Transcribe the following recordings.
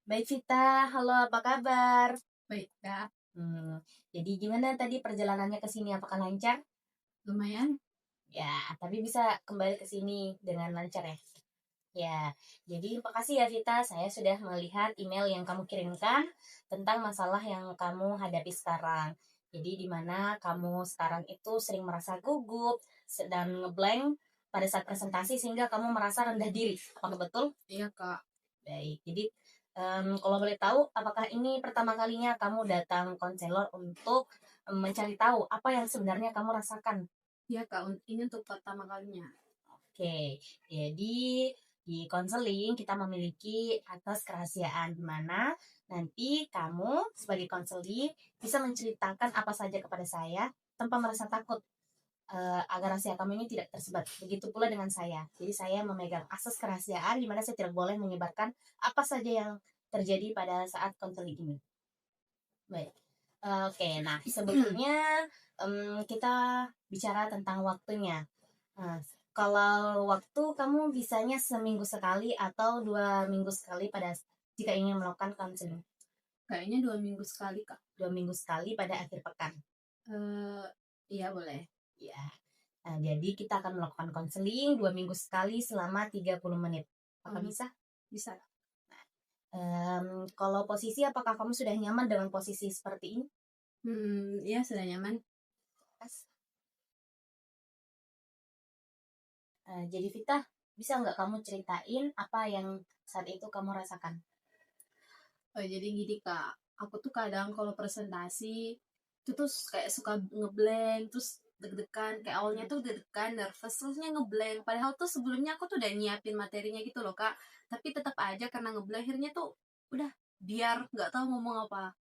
Baik Vita, halo apa kabar? Baik, Kak. Hmm, jadi gimana tadi perjalanannya ke sini? Apakah lancar? Lumayan? Ya, tapi bisa kembali ke sini dengan lancar ya. Ya, jadi makasih ya Vita, saya sudah melihat email yang kamu kirimkan tentang masalah yang kamu hadapi sekarang. Jadi di mana kamu sekarang itu sering merasa gugup dan ngeblank pada saat presentasi sehingga kamu merasa rendah diri. Apakah betul? Iya, Kak. Baik, jadi kalau boleh tahu, apakah ini pertama kalinya kamu datang konselor untuk mencari tahu apa yang sebenarnya kamu rasakan? Iya, Kak. Ini untuk pertama kalinya. Oke, jadi di konseling kita memiliki atas kerahasiaan di mana nanti kamu sebagai konseling bisa menceritakan apa saja kepada saya tanpa merasa takut agar rahasia kamu ini tidak tersebar. Begitu pula dengan saya. Jadi saya memegang asas kerahasiaan di mana saya tidak boleh menyebarkan apa saja yang terjadi pada saat konseling ini. Baik. Oke, nah sebelumnya kita bicara tentang waktunya. Nah, kalau waktu kamu bisanya seminggu sekali atau 2 minggu sekali pada jika ingin melakukan konseling? Kayaknya 2 minggu sekali, Kak. 2 minggu sekali pada akhir pekan. Eh, iya, boleh. Ya. Nah, jadi kita akan melakukan konseling 2 minggu sekali selama 30 menit. Apakah Hmm, bisa? bisa. Kalau posisi, apakah kamu sudah nyaman dengan posisi seperti ini? Iya, sudah nyaman. Jadi Vita, bisa nggak kamu ceritain apa yang saat itu kamu rasakan? Oh, jadi gini, Kak. Aku tuh kadang kalau presentasi, itu tuh kayak suka ngeblank, terus deg-degan. Kayak awalnya tuh deg-degan, nervous, terusnya ngeblank. Padahal tuh sebelumnya aku tuh udah nyiapin materinya gitu loh, Kak. Tapi tetap aja karena ngeblank, akhirnya tuh udah biar nggak tahu ngomong apa.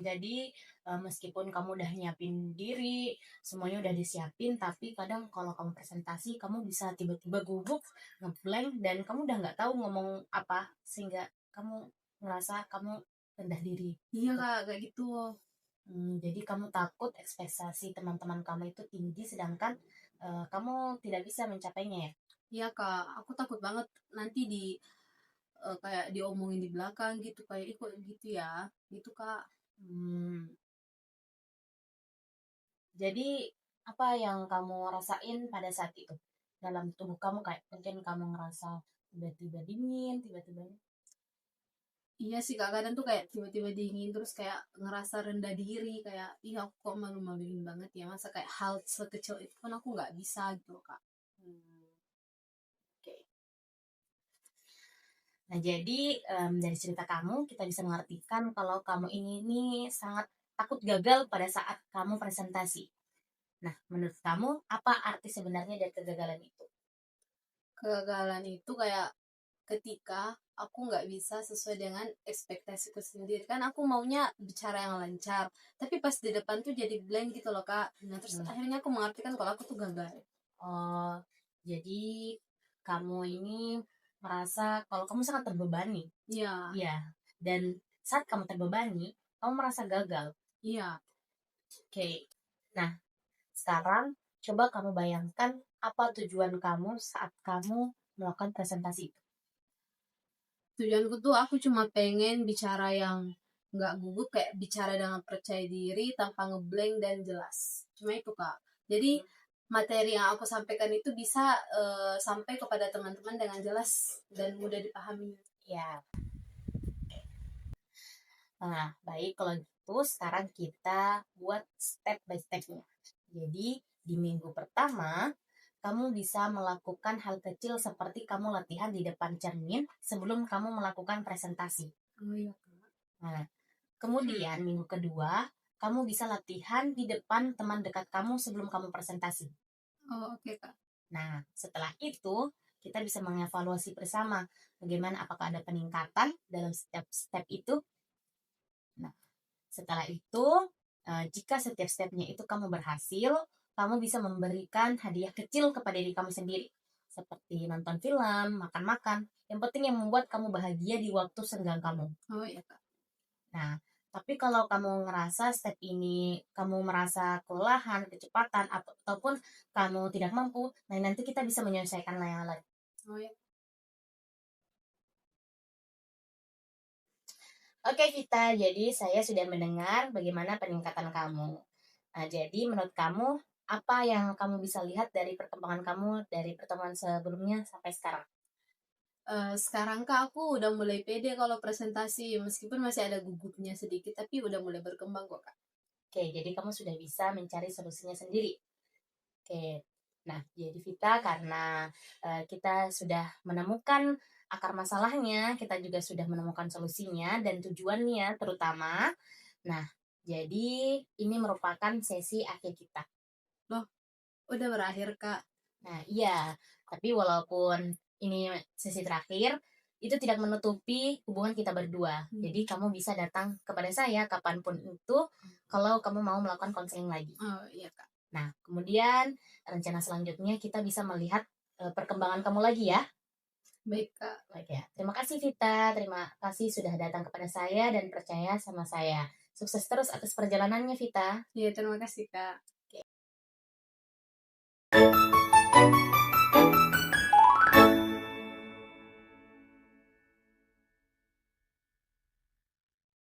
Jadi meskipun kamu udah nyiapin diri, semuanya udah disiapin, tapi kadang kalau kamu presentasi, kamu bisa tiba-tiba gugup, ngeblank, dan kamu udah nggak tahu ngomong apa, sehingga kamu ngerasa kamu rendah diri. Iya, Kak, kayak gitu. Jadi kamu takut ekspektasi teman-teman kamu itu tinggi, sedangkan kamu tidak bisa mencapainya ya. Iya, Kak, aku takut banget nanti kayak diomongin di belakang gitu, kayak ih kok gitu ya, gitu, Kak. Hmm, jadi apa yang kamu rasain pada saat itu? Dalam tubuh kamu kayak mungkin kamu ngerasa tiba-tiba dingin, tiba-tiba. Iya sih, Kak, kadang tuh kayak tiba-tiba dingin terus kayak ngerasa rendah diri, kayak ih aku kok malu-maluin banget ya, masa kayak hal sekecil itu kan aku nggak bisa gitu loh, Kak. Hmm, oke. Nah, jadi dari cerita kamu kita bisa mengartikan kalau kamu ini sangat takut gagal pada saat kamu presentasi. Nah, menurut kamu apa arti sebenarnya dari kegagalan itu? Kegagalan itu kayak ketika aku nggak bisa sesuai dengan ekspektasiku sendiri, kan aku maunya bicara yang lancar tapi pas di depan tuh jadi blank gitu loh, Kak. Nah, terus Hmm. akhirnya aku mengartikan kalau aku tuh gagal. Oh, jadi kamu ini merasa kalau kamu sangat terbebani. Iya. Iya. Dan saat kamu terbebani, kamu merasa gagal. Iya. Oke. Nah, sekarang coba kamu bayangkan apa tujuan kamu saat kamu melakukan presentasi itu. Tujuanku tuh aku cuma pengen bicara yang nggak gugup, kayak bicara dengan percaya diri tanpa ngeblank dan jelas. Cuma itu, Kak. Jadi materi yang aku sampaikan itu bisa sampai kepada teman-teman dengan jelas dan mudah dipahami. Ya. Nah, baik kalau gitu sekarang kita buat step by stepnya. Jadi di minggu pertama kamu bisa melakukan hal kecil seperti kamu latihan di depan cermin sebelum kamu melakukan presentasi. Oh iya, Kak. Nah, kemudian minggu kedua kamu bisa latihan di depan teman dekat kamu sebelum kamu presentasi. Oh, oke, Kak. Nah, setelah itu kita bisa mengevaluasi bersama bagaimana apakah ada peningkatan dalam setiap step itu. Nah, setelah itu, jika setiap stepnya itu kamu berhasil, kamu bisa memberikan hadiah kecil kepada diri kamu sendiri. Seperti nonton film, makan-makan. Yang penting yang membuat kamu bahagia di waktu senggang kamu. Oh iya, Kak. Nah, tapi kalau kamu ngerasa step ini, kamu merasa kelelahan, kecepatan, ataupun kamu tidak mampu, nah nanti kita bisa menyelesaikan layanan lagi. Oh iya. Oke Vita, jadi saya sudah mendengar bagaimana peningkatan kamu. Nah, jadi menurut kamu, apa yang kamu bisa lihat dari perkembangan kamu dari pertemuan sebelumnya sampai sekarang? Sekarang Kak, aku udah mulai pede kalau presentasi, meskipun masih ada gugupnya sedikit, tapi udah mulai berkembang kok, Kak. Oke, jadi kamu sudah bisa mencari solusinya sendiri. Oke. Nah, jadi Vita karena, kita sudah menemukan akar masalahnya, kita juga sudah menemukan solusinya dan tujuannya terutama. Nah, jadi ini merupakan sesi akhir kita. Loh, udah berakhir, Kak? Nah, iya, tapi walaupun ini sesi terakhir, itu tidak menutupi hubungan kita berdua. Hmm. Jadi kamu bisa datang kepada saya kapanpun itu kalau kamu mau melakukan konseling lagi. Oh, iya, Kak. Nah, kemudian rencana selanjutnya kita bisa melihat, perkembangan kamu lagi ya. Baik, Kak. Baik ya. Terima kasih Vita, terima kasih sudah datang kepada saya dan percaya sama saya. Sukses terus atas perjalanannya Vita. Iya, terima kasih, Kak. Oke.